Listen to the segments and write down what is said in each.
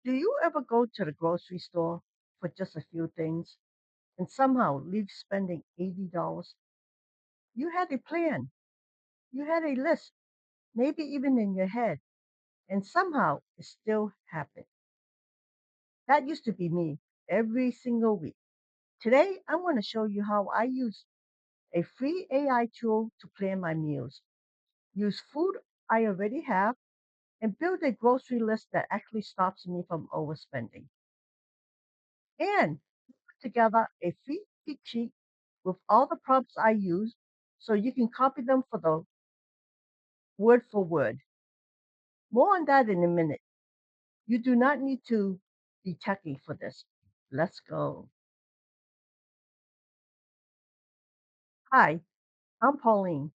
Do you ever go to the grocery store for just a few things and somehow leave spending $80? You had a plan, you had a list, maybe even in your head, and somehow it still happened. That used to be me every single week. Today, I want to show you how I use a free AI tool to plan my meals, use food I already have, and build a grocery list that actually stops me from overspending. And put together a free cheat sheet with all the prompts I use so you can copy them for the word for word. More on that in a minute. You do not need to be techie for this. Let's go. Hi, I'm Pauline,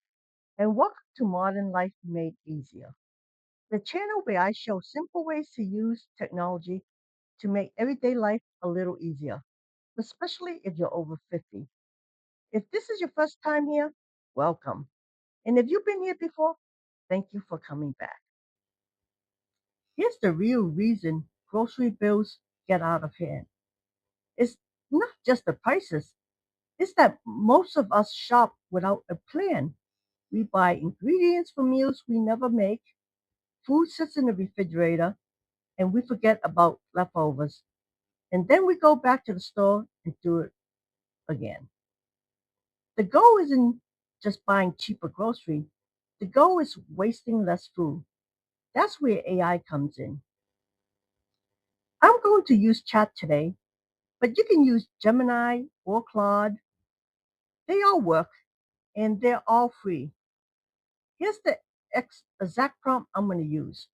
and welcome to Modern Life Made Easier, the channel where I show simple ways to use technology to make everyday life a little easier, especially if you're over 50. If this is your first time here, welcome. And if you've been here before, thank you for coming back. Here's the real reason grocery bills get out of hand. It's not just the prices, it's that most of us shop without a plan. We buy ingredients for meals we never make, food sits in the refrigerator, and we forget about leftovers. And then we go back to the store and do it again. The goal isn't just buying cheaper grocery, the goal is wasting less food. That's where AI comes in. I'm going to use chat today, but you can use Gemini or Claude. They all work and they're all free. Here's the exact prompt I'm going to use.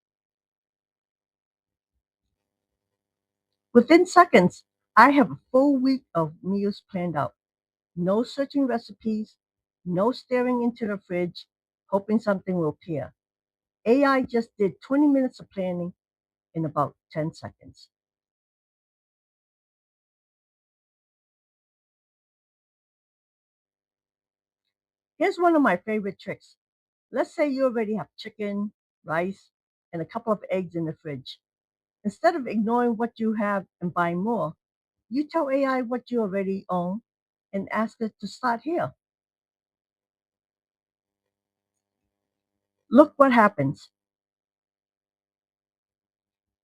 Within seconds, I have a full week of meals planned out. No searching recipes, no staring into the fridge, hoping something will appear. AI just did 20 minutes of planning in about 10 seconds. Here's one of my favorite tricks. Let's say you already have chicken, rice, and a couple of eggs in the fridge. Instead of ignoring what you have and buying more, you tell AI what you already own and ask it to start here. Look what happens.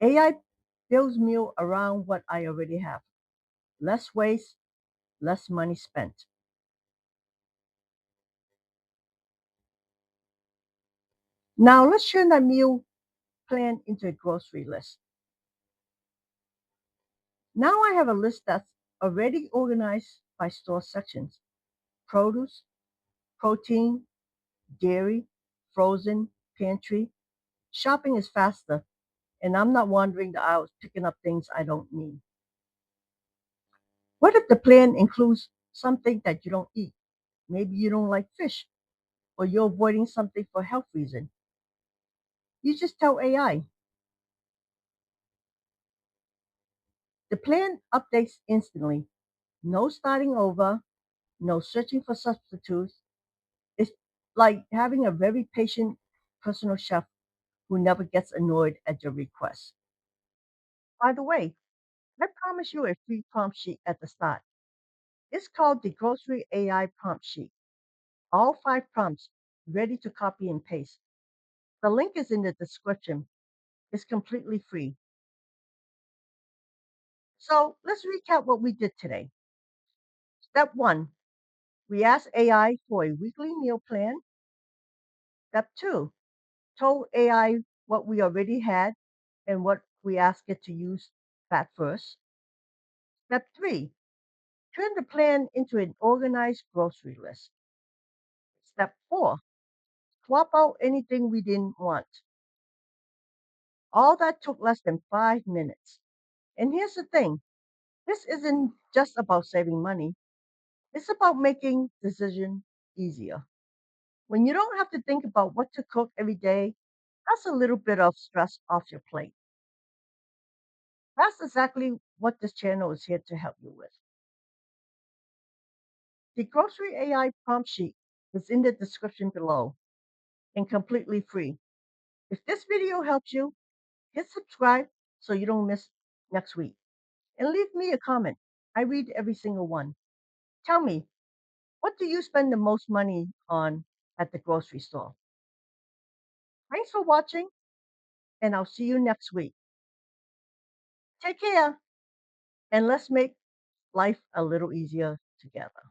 AI builds meal around what I already have. Less waste, less money spent. Now let's turn that meal plan into a grocery list. Now I have a list that's already organized by store sections: produce, protein, dairy, frozen, pantry. Shopping is faster, and I'm not wandering the aisles picking up things I don't need. What if the plan includes something that you don't eat? Maybe you don't like fish, or you're avoiding something for health reason. You just tell AI. The plan updates instantly. No starting over, no searching for substitutes. It's like having a very patient personal chef who never gets annoyed at your requests. By the way, I promise you a free prompt sheet at the start. It's called the Grocery AI Prompt Sheet. All 5 prompts ready to copy and paste. The link is in the description. It's completely free. So let's recap what we did today. Step 1, we asked AI for a weekly meal plan. Step 2, told AI what we already had and what we asked it to use that first. Step 3, turn the plan into an organized grocery list. Step 4, swap out anything we didn't want. All that took less than 5 minutes. And here's the thing, this isn't just about saving money, it's about making decision easier. When you don't have to think about what to cook every day, that's a little bit of stress off your plate. That's exactly what this channel is here to help you with. The Grocery AI prompt sheet is in the description below and completely free. If this video helps you, hit subscribe so you don't miss next week. And leave me a comment. I read every single one. Tell me, what do you spend the most money on at the grocery store? Thanks for watching, and I'll see you next week. Take care, and let's make life a little easier together.